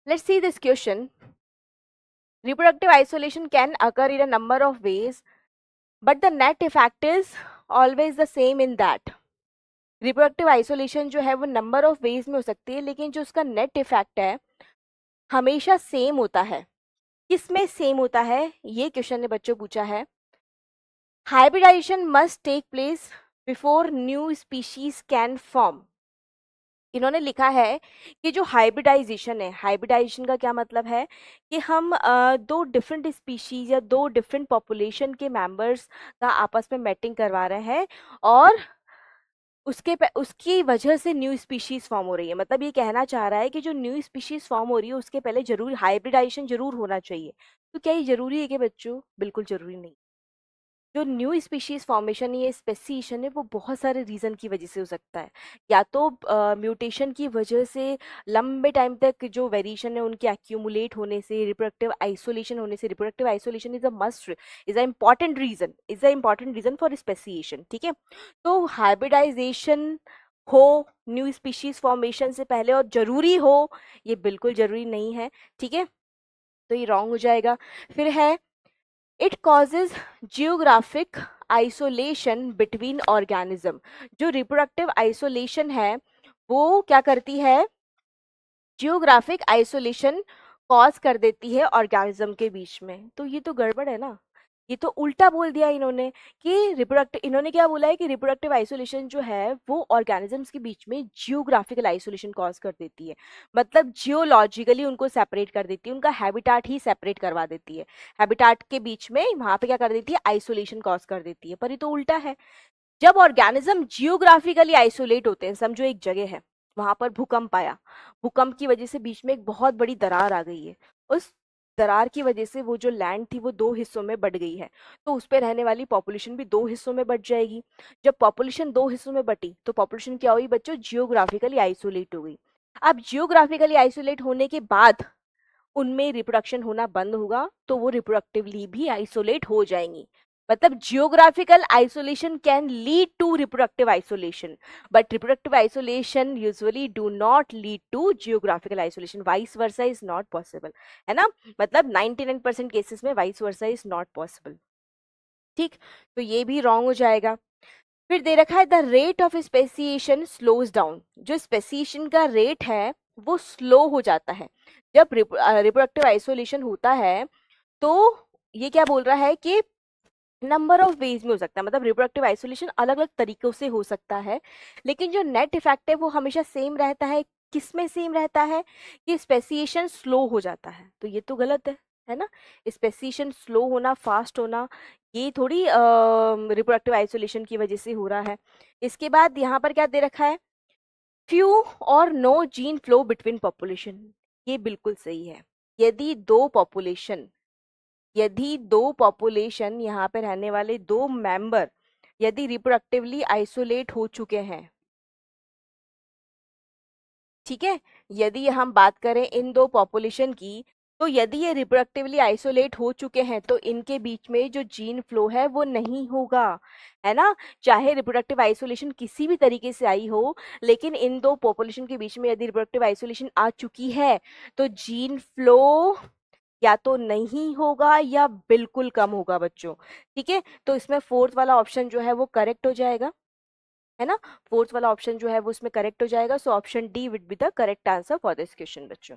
Let's see this question. Reproductive isolation can occur in a number of ways, but the net effect is always the same in that. Reproductive isolation जो है वो number of ways में हो सकती है, लेकिन जो उसका नेट इफेक्ट है हमेशा सेम होता है. किसमें सेम होता है, ये क्वेश्चन ने बच्चों पूछा है. Hybridization must take place before new species can form. इन्होंने लिखा है कि जो हाइब्रिडाइजेशन है, हाइब्रिडाइजेशन का क्या मतलब है कि हम दो डिफरेंट स्पीशीज या दो डिफरेंट पॉपुलेशन के मेंबर्स का आपस में मैटिंग करवा रहे हैं और उसकी वजह से न्यू स्पीशीज फॉर्म हो रही है. मतलब ये कहना चाह रहा है कि जो न्यू स्पीशीज फॉर्म हो रही है उसके पहले जरूर हाइब्रिडाइजेशन जरूर होना चाहिए. तो क्या ये जरूरी है कि बच्चों? बिल्कुल जरूरी नहीं. जो न्यू स्पीशीज फॉर्मेशन ये स्पेसिएशन है वो बहुत सारे रीज़न की वजह से हो सकता है. या तो म्यूटेशन की वजह से लंबे टाइम तक जो वेरिएशन है उनके एक्यूमुलेट होने से, रिप्रोडक्टिव आइसोलेशन होने से. Reproductive isolation is a must, is a important reason for speciation. ठीक है, तो हाइब्रिडाइजेशन हो न्यू स्पीशीज फॉर्मेशन से पहले और जरूरी हो, ये बिल्कुल जरूरी नहीं है. ठीक है, तो ये रॉन्ग हो जाएगा. फिर है it causes geographic isolation between organism. जो रिप्रोडक्टिव आइसोलेशन है वो क्या करती है, जियोग्राफिक आइसोलेशन कॉज कर देती है ऑर्गेनिज्म के बीच में. तो ये तो गड़बड़ है ना, ये तो उल्टा बोल दिया इन्होंने कि इन्होंने क्या बोला है कि रिप्रोडक्टिव आइसोलेशन जो है वो ऑर्गेनिजम्स के बीच में जियोग्राफिकल आइसोलेशन कॉज कर देती है. मतलब जियोलॉजिकली उनको सेपरेट कर देती है, उनका हैबिटाट ही सेपरेट करवा देती है. हैबिटाट के बीच में वहां पे क्या कर देती है, आइसोलेशन कॉज कर देती है. पर ये तो उल्टा है. जब ऑर्गेनिज्म जियोग्राफिकली आइसोलेट होते हैं, समझो एक जगह है, वहां पर भूकंप आया, भूकंप की वजह से बीच में एक बहुत बड़ी दरार आ गई है. उस दरार की वजह से वो जो लैंड थी वो दो हिस्सों में बट गई है, तो उस पर रहने वाली पॉपुलेशन भी दो हिस्सों में बट जाएगी. जब पॉपुलेशन दो हिस्सों में बटी तो पॉपुलेशन क्या हुई बच्चों, जियोग्राफिकली आइसोलेट हो गई. अब जियोग्राफिकली आइसोलेट होने के बाद उनमें रिप्रोडक्शन होना बंद होगा तो वो रिप्रोडक्टिवली भी आइसोलेट हो जाएंगी. मतलब geographical isolation can lead to reproductive isolation, but reproductive isolation usually do not lead to geographical isolation. Vice versa is not possible, है ना. मतलब 99% केसेस में vice versa is not possible. ठीक, तो ये भी रॉन्ग हो जाएगा. फिर दे रखा है the rate of speciation slows down. जो स्पेसिएशन का रेट है वो स्लो हो जाता है जब रिप्रोडक्टिव आइसोलेशन होता है. तो ये क्या बोल रहा है कि नंबर ऑफ वेज में हो सकता है, मतलब रिप्रोडक्टिव आइसोलेशन अलग अलग तरीकों से हो सकता है, लेकिन जो नेट इफेक्ट है वो हमेशा सेम रहता है. किसमें सेम रहता है कि स्पेसिएशन स्लो हो जाता है. तो ये तो गलत है ना. स्पेसिएशन स्लो होना, फास्ट होना, ये थोड़ी रिप्रोडक्टिव आइसोलेशन की वजह से हो रहा है. इसके बाद यहाँ पर क्या दे रखा है, फ्यू और no gene flow between population. ये बिल्कुल सही है. यदि दो पॉपुलेशन यहाँ पे रहने वाले दो मेंबर यदि रिप्रोडक्टिवली आइसोलेट हो चुके हैं, ठीक है, यदि हम बात करें इन दो पॉपुलेशन की, तो यदि ये रिप्रोडक्टिवली आइसोलेट हो चुके हैं तो इनके बीच में जो जीन फ्लो है वो नहीं होगा, है ना. चाहे रिप्रोडक्टिव आइसोलेशन किसी भी तरीके से आई हो, लेकिन इन दो पॉपुलेशन के बीच में यदि रिप्रोडक्टिव आइसोलेशन आ चुकी है तो जीन फ्लो या तो नहीं होगा या बिल्कुल कम होगा बच्चों. ठीक है, तो इसमें फोर्थ वाला ऑप्शन जो है वो करेक्ट हो जाएगा, है ना. फोर्थ वाला ऑप्शन जो है वो इसमें करेक्ट हो जाएगा. So option D would be the correct answer for this question बच्चों.